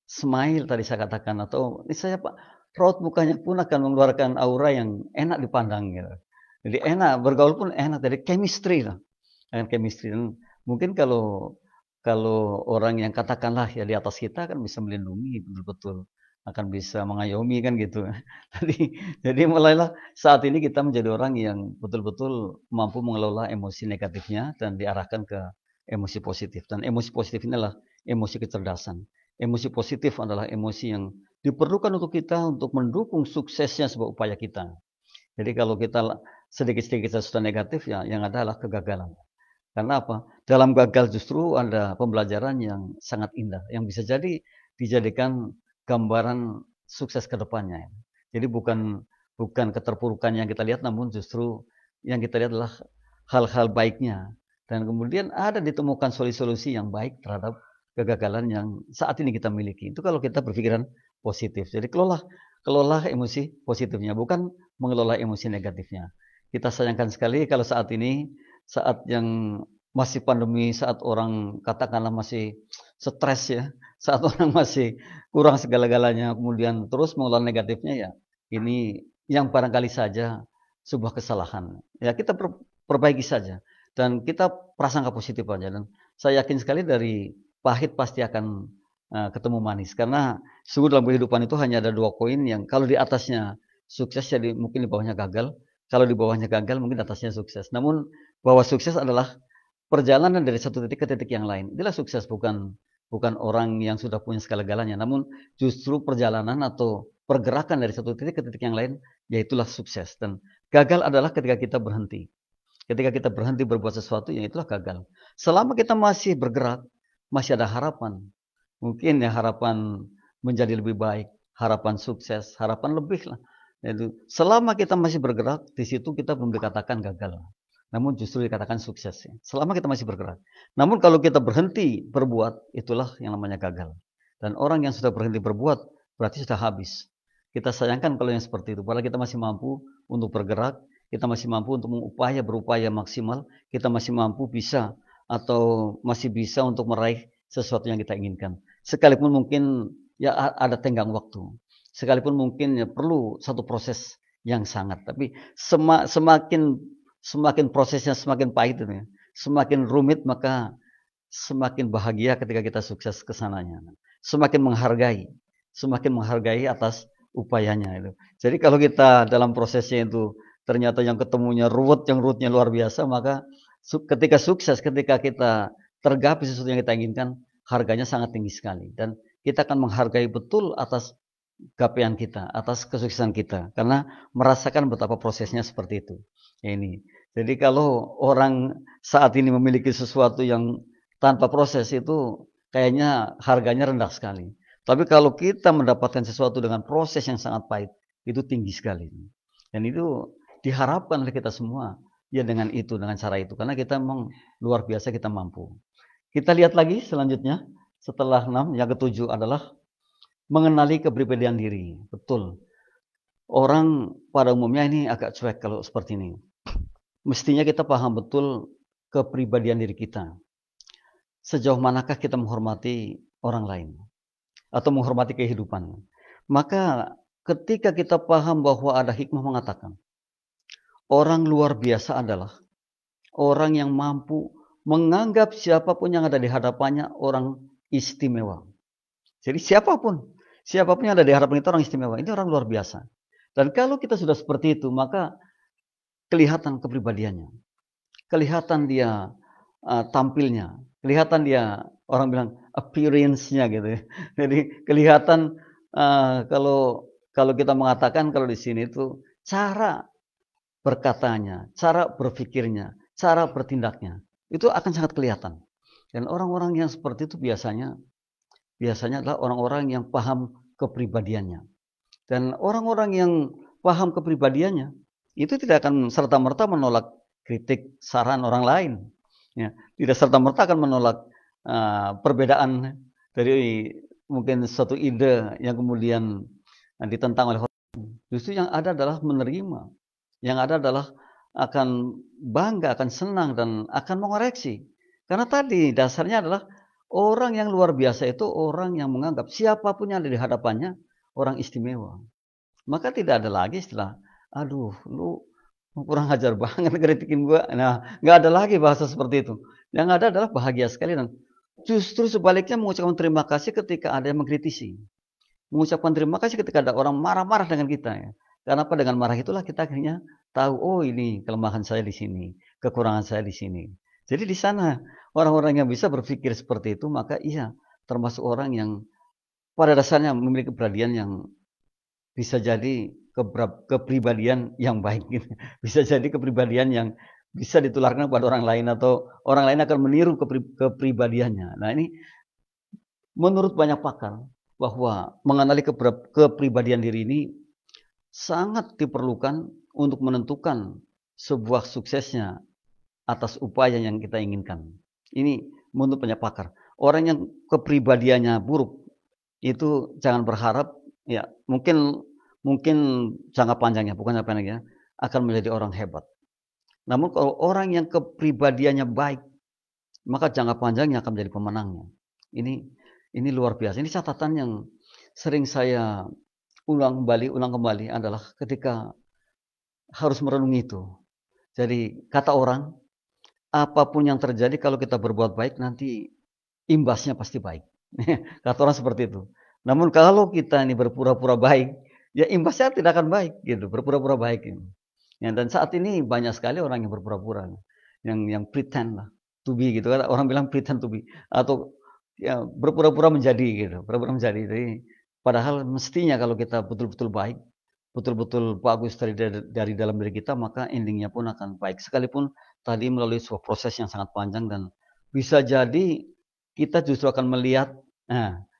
smile tadi saya katakan, atau niscaya Pak, raut mukanya pun akan mengeluarkan aura yang enak dipandang gitu. Jadi enak, bergaul pun enak, dari chemistry lah. Chemistry. Dan mungkin kalau orang yang katakanlah ya di atas kita kan bisa melindungi betul-betul, akan bisa mengayomi kan gitu. Jadi mulailah saat ini kita menjadi orang yang betul-betul mampu mengelola emosi negatifnya dan diarahkan ke emosi positif. Dan emosi positif inilah emosi kecerdasan. Emosi positif adalah emosi yang diperlukan untuk kita untuk mendukung suksesnya sebuah upaya kita. Jadi kalau kita sedikit-sedikit sudah negatif ya yang ada adalah kegagalan. Karena apa? Dalam gagal justru ada pembelajaran yang sangat indah yang bisa jadi dijadikan gambaran sukses ke depannya. Jadi bukan keterpurukan yang kita lihat, namun justru yang kita lihat adalah hal-hal baiknya Dan kemudian ada ditemukan solusi-solusi yang baik terhadap kegagalan yang saat ini kita miliki. Itu kalau kita berpikiran positif. Jadi kelola emosi positifnya, bukan mengelola emosi negatifnya. Kita sayangkan sekali kalau saat ini, saat yang masih pandemi, saat orang katakanlah masih stres ya, saat orang masih kurang segala-galanya, kemudian terus mengelola negatifnya ya, ini yang barangkali saja sebuah kesalahan. Ya kita perbaiki saja. Dan kita prasangka positif aja. Dan saya yakin sekali dari pahit pasti akan ketemu manis. Karena sungguh dalam kehidupan itu hanya ada dua koin yang kalau di atasnya sukses, jadi mungkin di bawahnya gagal. Kalau di bawahnya gagal, mungkin di atasnya sukses. Namun bahwa sukses adalah perjalanan dari satu titik ke titik yang lain. Itulah sukses, bukan orang yang sudah punya segala-galanya. Namun justru perjalanan atau pergerakan dari satu titik ke titik yang lain, yaitulah sukses. Dan gagal adalah ketika kita berhenti. Ketika kita berhenti berbuat sesuatu, ya itulah gagal. Selama kita masih bergerak, masih ada harapan. Mungkin ya harapan menjadi lebih baik, harapan sukses, harapan lebih lah. Jadi, selama kita masih bergerak, di situ kita belum dikatakan gagal. Namun justru dikatakan sukses. Ya. Selama kita masih bergerak. Namun kalau kita berhenti berbuat, itulah yang namanya gagal. Dan orang yang sudah berhenti berbuat, berarti sudah habis. Kita sayangkan kalau yang seperti itu. Padahal kita masih mampu untuk bergerak, kita masih mampu untuk berupaya maksimal, kita masih mampu bisa atau masih bisa untuk meraih sesuatu yang kita inginkan. Sekalipun mungkin ya ada tenggang waktu, sekalipun mungkin ya perlu satu proses yang sangat, tapi semakin prosesnya semakin pahit itu ya, semakin rumit maka semakin bahagia ketika kita sukses kesananya. Semakin menghargai atas upayanya itu. Jadi kalau kita dalam prosesnya itu ternyata yang ketemunya yang ruwetnya luar biasa, maka ketika sukses, ketika kita tergapai sesuatu yang kita inginkan, harganya sangat tinggi sekali. Dan kita akan menghargai betul atas capaian kita, atas kesuksesan kita. Karena merasakan betapa prosesnya seperti itu. Ini. Jadi kalau orang saat ini memiliki sesuatu yang tanpa proses itu, kayaknya harganya rendah sekali. Tapi kalau kita mendapatkan sesuatu dengan proses yang sangat pahit, itu tinggi sekali. Dan itu diharapkan oleh kita semua ya dengan cara itu, karena kita memang luar biasa, kita mampu. Kita lihat lagi selanjutnya setelah 6, yang ketujuh adalah mengenali kepribadian diri. Betul, orang pada umumnya ini agak cuek kalau seperti ini. Mestinya kita paham betul kepribadian diri kita, sejauh manakah kita menghormati orang lain atau menghormati kehidupan. Maka ketika kita paham bahwa ada hikmah mengatakan orang luar biasa adalah orang yang mampu menganggap siapapun yang ada di hadapannya orang istimewa. Jadi siapapun yang ada di hadapan kita orang istimewa. Ini orang luar biasa. Dan kalau kita sudah seperti itu, maka kelihatan kepribadiannya. Kelihatan dia tampilnya. Kelihatan dia, orang bilang appearance-nya gitu ya. Jadi kelihatan kalau kita mengatakan kalau di sini itu cara berkatanya, cara berpikirnya, cara bertindaknya, itu akan sangat kelihatan. Dan orang-orang yang seperti itu biasanya adalah orang-orang yang paham kepribadiannya. Dan orang-orang yang paham kepribadiannya, itu tidak akan serta-merta menolak kritik, saran orang lain. Ya, tidak serta-merta akan menolak perbedaan dari mungkin suatu ide yang kemudian ditentang oleh orang. Justru yang ada adalah menerima. Yang ada adalah akan bangga, akan senang, dan akan mengoreksi. Karena tadi dasarnya adalah orang yang luar biasa itu orang yang menganggap siapapun yang ada di hadapannya orang istimewa. Maka tidak ada lagi istilah, aduh lu kurang ajar banget kritikin gua. Nah, nggak ada lagi bahasa seperti itu. Yang ada adalah bahagia sekali, dan justru sebaliknya mengucapkan terima kasih ketika ada yang mengkritisi. Mengucapkan terima kasih ketika ada orang marah-marah dengan kita ya. Karena apa? Dengan marah itulah kita akhirnya tahu, oh ini kelemahan saya di sini, kekurangan saya di sini. Jadi di sana orang-orang yang bisa berpikir seperti itu, maka iya termasuk orang yang pada dasarnya memiliki kepribadian yang bisa jadi kepribadian yang baik. Bisa jadi kepribadian yang bisa ditularkan kepada orang lain, atau orang lain akan meniru kepribadiannya. Nah ini menurut banyak pakar bahwa mengenali kepribadian diri ini sangat diperlukan untuk menentukan sebuah suksesnya atas upaya yang kita inginkan. Ini menurut banyak pakar. Orang yang kepribadiannya buruk itu jangan berharap ya mungkin jangka panjangnya bukan jangka pendeknya akan menjadi orang hebat. Namun kalau orang yang kepribadiannya baik, maka jangka panjangnya akan menjadi pemenangnya. Ini luar biasa. Ini catatan yang sering saya ulang kembali adalah ketika harus merenungi itu. Jadi kata orang, apapun yang terjadi kalau kita berbuat baik nanti imbasnya pasti baik. Kata orang seperti itu. Namun kalau kita ini berpura-pura baik, ya imbasnya tidak akan baik gitu, berpura-pura baik gitu. Ya, dan saat ini banyak sekali orang yang berpura-pura, yang pretend lah, to be gitu kan. Orang bilang pretend to be atau ya berpura-pura menjadi gitu, pura-pura menjadi. Jadi, padahal mestinya kalau kita betul-betul baik, betul-betul bagus dari dalam diri kita, maka endingnya pun akan baik. Sekalipun tadi melalui sebuah proses yang sangat panjang dan bisa jadi kita justru akan melihat,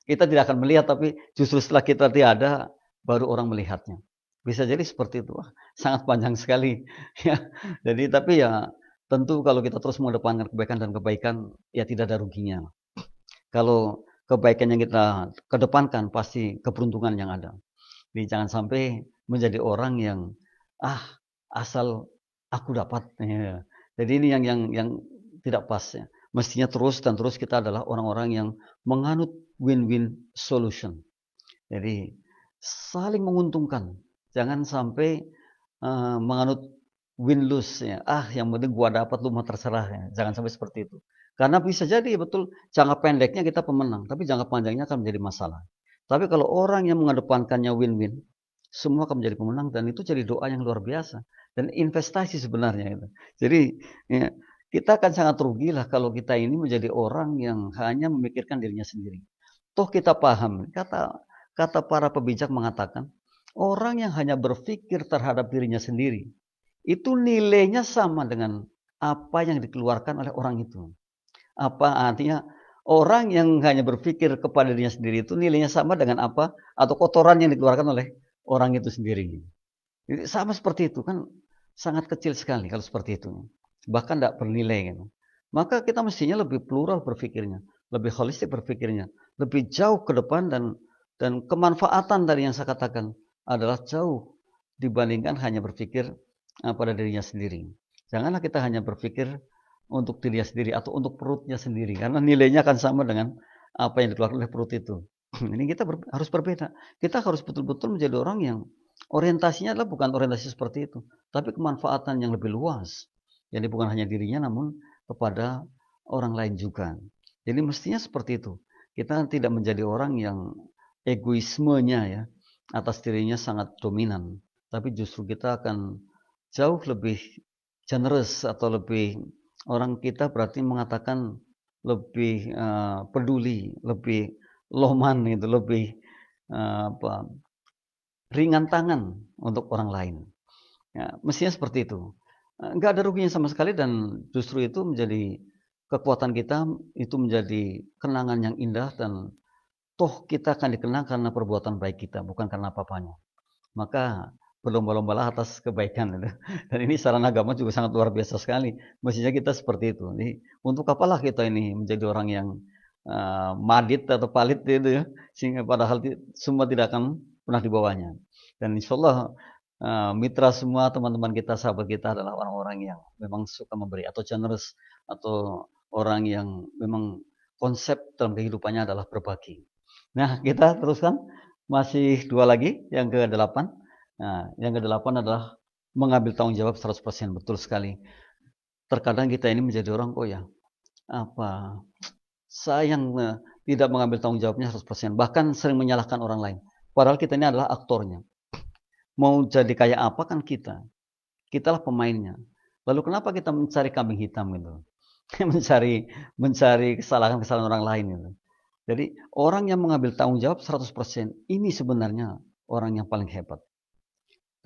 kita tidak akan melihat tapi justru setelah kita tiada baru orang melihatnya. Bisa jadi seperti itu. Sangat panjang sekali. Ya. Jadi tapi ya tentu kalau kita terus mengedepankan kebaikan dan kebaikan ya tidak ada ruginya. Kalau kebaikan yang kita kedepankan pasti keberuntungan yang ada. Jadi jangan sampai menjadi orang yang asal aku dapat. Ya. Jadi ini yang tidak pas ya. Mestinya terus dan terus kita adalah orang-orang yang menganut win-win solution. Jadi saling menguntungkan. Jangan sampai menganut win-lose ya. Yang penting gua dapat lu mah terserah ya. Jangan sampai seperti itu. Karena bisa jadi betul jangka pendeknya kita pemenang, tapi jangka panjangnya akan menjadi masalah. Tapi kalau orang yang mengedepankannya win-win, semua akan menjadi pemenang dan itu jadi doa yang luar biasa dan investasi sebenarnya itu. Jadi ya, kita akan sangat rugi lah kalau kita ini menjadi orang yang hanya memikirkan dirinya sendiri. Toh kita paham, kata para pebijak mengatakan, orang yang hanya berpikir terhadap dirinya sendiri, itu nilainya sama dengan apa yang dikeluarkan oleh orang itu. Apa artinya? Orang yang hanya berpikir kepada dirinya sendiri itu nilainya sama dengan apa atau kotoran yang dikeluarkan oleh orang itu sendiri. Jadi sama seperti itu kan sangat kecil sekali kalau seperti itu. Bahkan tidak bernilai gitu. Maka kita mestinya lebih plural berpikirnya, lebih holistik berpikirnya, lebih jauh ke depan dan kemanfaatan dari yang saya katakan adalah jauh dibandingkan hanya berpikir pada dirinya sendiri. Janganlah kita hanya berpikir untuk dirinya sendiri atau untuk perutnya sendiri karena nilainya akan sama dengan apa yang dikeluarkan oleh perut itu. Ini kita harus berbeda. Kita harus betul-betul menjadi orang yang orientasinya adalah bukan orientasi seperti itu, tapi kemanfaatan yang lebih luas. Jadi bukan hanya dirinya namun kepada orang lain juga. Jadi mestinya seperti itu. Kita tidak menjadi orang yang egoismenya ya atas dirinya sangat dominan, tapi justru kita akan jauh lebih generous atau lebih orang kita berarti mengatakan lebih peduli, lebih loman itu, lebih ringan tangan untuk orang lain. Ya, mestinya seperti itu. Enggak ada ruginya sama sekali dan justru itu menjadi kekuatan kita, itu menjadi kenangan yang indah dan toh kita akan dikenang karena perbuatan baik kita, bukan karena apa-apanya. Maka berlomba-lombalah atas kebaikan. Dan ini saran agama juga sangat luar biasa sekali. Mestinya kita seperti itu. Jadi, untuk apalah kita ini menjadi orang yang madit atau palit itu ya, sehingga padahal semua tidak akan pernah dibawanya. Dan insya Allah mitra semua teman-teman kita, sahabat kita adalah orang-orang yang memang suka memberi atau generous atau orang yang memang konsep dalam kehidupannya adalah berbagi. Nah, kita teruskan. Masih 2 lagi, yang ke-8. Nah, yang ke-8 adalah mengambil tanggung jawab 100%. Betul sekali. Terkadang kita ini menjadi orang sayang tidak mengambil tanggung jawabnya 100%. Bahkan sering menyalahkan orang lain. Padahal kita ini adalah aktornya. Mau jadi kayak apa kan kita. Kitalah pemainnya. Lalu kenapa kita mencari kambing hitam gitu? mencari kesalahan-kesalahan orang lain gitu. Jadi orang yang mengambil tanggung jawab 100% ini sebenarnya orang yang paling hebat.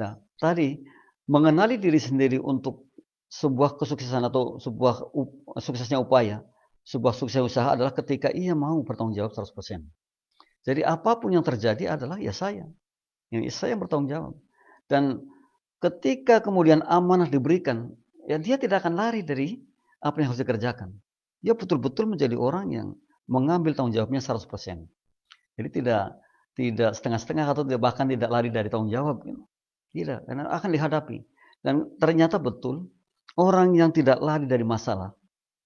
Nah, tadi mengenali diri sendiri untuk sebuah kesuksesan atau sebuah suksesnya upaya, sebuah sukses usaha adalah ketika ia mau bertanggung jawab 100%. Jadi apapun yang terjadi adalah ya saya. Yang saya bertanggung jawab. Dan ketika kemudian amanah diberikan, ya dia tidak akan lari dari apa yang harus dikerjakan. Dia betul-betul menjadi orang yang mengambil tanggung jawabnya 100%. Jadi tidak setengah-setengah atau bahkan tidak lari dari tanggung jawab gitu. Tidak, karena akan dihadapi. Dan ternyata betul orang yang tidak lari dari masalah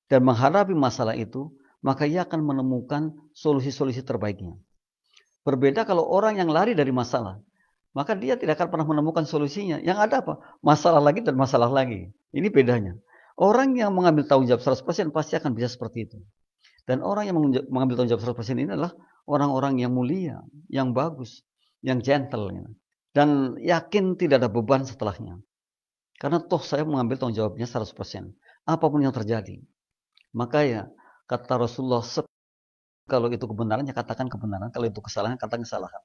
dan menghadapi masalah itu, maka ia akan menemukan solusi-solusi terbaiknya. Berbeda kalau orang yang lari dari masalah, maka dia tidak akan pernah menemukan solusinya. Yang ada apa? Masalah lagi dan masalah lagi. Ini bedanya. Orang yang mengambil tanggung jawab 100% pasti akan bisa seperti itu. Dan orang yang mengambil tanggung jawab 100% ini adalah orang-orang yang mulia, yang bagus, yang gentle. Dan yakin tidak ada beban setelahnya. Karena toh saya mengambil tanggung jawabnya 100%. Apapun yang terjadi. Maka ya, kata Rasulullah, kalau itu kebenaran, ya katakan kebenaran. Kalau itu kesalahan, katakan kesalahan.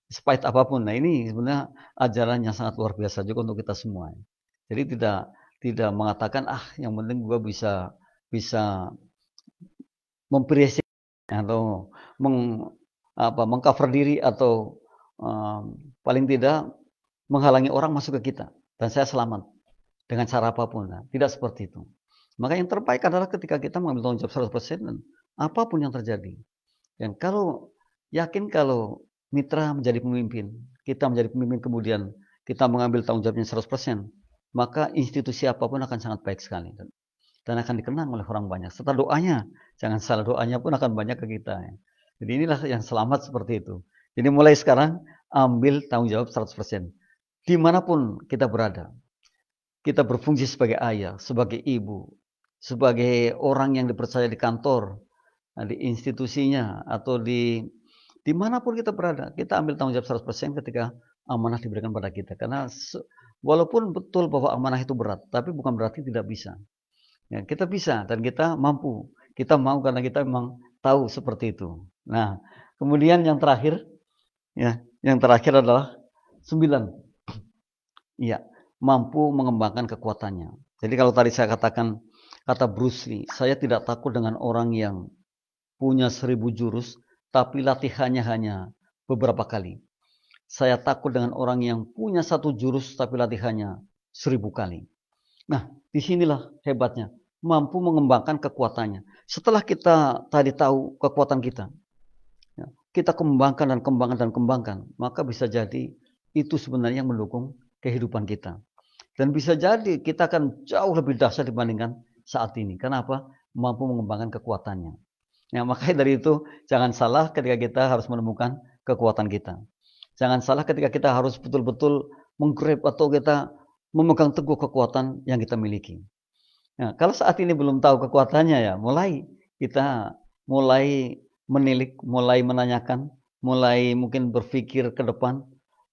Sepahit apapun. Nah ini sebenarnya ajaran yang sangat luar biasa juga untuk kita semua. Jadi tidak mengatakan, yang penting gue bisa mempresiasi atau mengcover diri atau paling tidak menghalangi orang masuk ke kita dan saya selamat dengan cara apapun. Nah, tidak seperti itu. Maka yang terbaik adalah ketika kita mengambil tanggung jawab 100% dan apapun yang terjadi. Dan kalau yakin kalau mitra menjadi pemimpin, kita menjadi pemimpin kemudian kita mengambil tanggung jawabnya 100%, maka institusi apapun akan sangat baik sekali. Dan akan dikenang oleh orang banyak. Serta doanya, jangan salah, doanya pun akan banyak ke kita. Jadi inilah yang selamat seperti itu. Jadi mulai sekarang ambil tanggung jawab 100%. Dimanapun kita berada. Kita berfungsi sebagai ayah, sebagai ibu, sebagai orang yang dipercaya di kantor, di institusinya, atau dimanapun kita berada. Kita ambil tanggung jawab 100% ketika amanah diberikan pada kita. Karena walaupun betul bahwa amanah itu berat, tapi bukan berarti tidak bisa. Ya, kita bisa dan kita mampu. Kita mau karena kita memang tahu seperti itu. Nah, kemudian yang terakhir, yang terakhir adalah 9. Iya, mampu mengembangkan kekuatannya. Jadi kalau tadi saya katakan, kata Bruce Lee, saya tidak takut dengan orang yang punya 1000 jurus, tapi latihannya hanya beberapa kali. Saya takut dengan orang yang punya 1 jurus, tapi latihannya 1000 kali. Nah, disinilah hebatnya, mampu mengembangkan kekuatannya. Setelah kita tadi tahu kekuatan kita, kita kembangkan dan kembangkan dan kembangkan, maka bisa jadi itu sebenarnya yang mendukung kehidupan kita. Dan bisa jadi kita akan jauh lebih dahsyat dibandingkan saat ini. Kenapa? Mampu mengembangkan kekuatannya. Ya, makanya dari itu jangan salah ketika kita harus menemukan kekuatan kita. Jangan salah ketika kita harus betul-betul menggrab atau kita memegang teguh kekuatan yang kita miliki. Nah, kalau saat ini belum tahu kekuatannya ya, kita mulai menilik, mulai menanyakan, mulai mungkin berpikir ke depan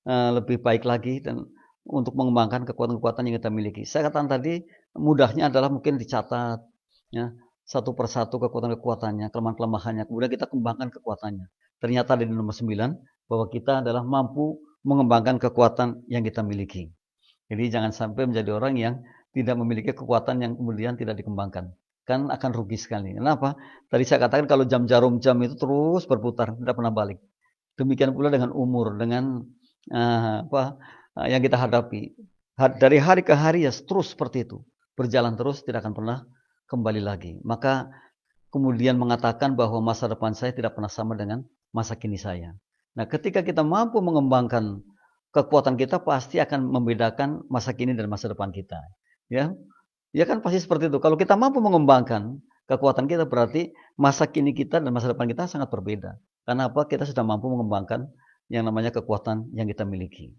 lebih baik lagi dan untuk mengembangkan kekuatan-kekuatan yang kita miliki. Saya katakan tadi mudahnya adalah mungkin dicatat ya, satu persatu kekuatan-kekuatannya, kelemahan-kelemahannya, kemudian kita kembangkan kekuatannya. Ternyata di nomor 9 bahwa kita adalah mampu mengembangkan kekuatan yang kita miliki. Jadi jangan sampai menjadi orang yang tidak memiliki kekuatan yang kemudian tidak dikembangkan. Kan akan rugi sekali. Kenapa? Tadi saya katakan kalau jarum jam itu terus berputar, tidak pernah balik. Demikian pula dengan umur, dengan yang kita hadapi. Dari hari ke hari ya terus seperti itu. Berjalan terus, tidak akan pernah kembali lagi. Maka kemudian mengatakan bahwa masa depan saya tidak pernah sama dengan masa kini saya. Nah, ketika kita mampu mengembangkan kekuatan kita, pasti akan membedakan masa kini dan masa depan kita. Ya, ya kan pasti seperti itu. Kalau kita mampu mengembangkan kekuatan kita, berarti masa kini kita dan masa depan kita sangat berbeda. Karena apa? Kita sudah mampu mengembangkan yang namanya kekuatan yang kita miliki.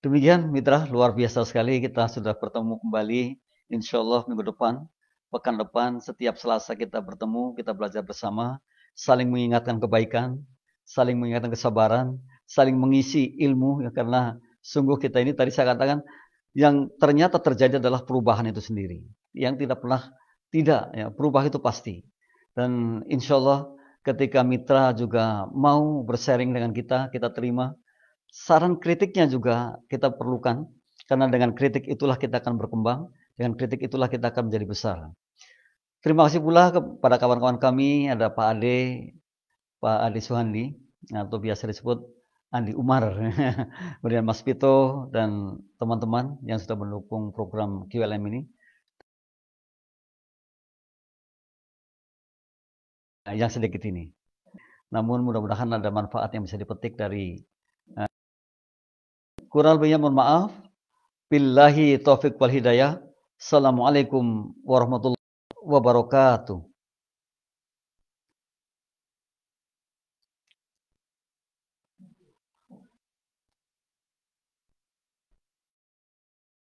Demikian mitra, luar biasa sekali kita sudah bertemu kembali. Insya Allah minggu depan, pekan depan, setiap Selasa kita bertemu, kita belajar bersama, saling mengingatkan kebaikan, saling mengingatkan kesabaran, saling mengisi ilmu, ya, karena sungguh kita ini tadi saya katakan, yang ternyata terjadi adalah perubahan itu sendiri. Yang tidak, ya, perubahan itu pasti. Dan insya Allah ketika mitra juga mau bersharing dengan kita terima. Saran kritiknya juga kita perlukan, karena dengan kritik itulah kita akan berkembang, dengan kritik itulah kita akan menjadi besar. Terima kasih pula kepada kawan-kawan kami, ada Pak Ade Suhandi, atau biasa disebut Andi Umar, kemudian Mas Pito, dan teman-teman yang sudah mendukung program QLM ini. yang sedikit ini. Namun mudah-mudahan ada manfaat yang bisa dipetik dari kurang lebihnya mohon maaf. Billahi taufiq wal hidayah. Assalamualaikum warahmatullahi wabarakatuh.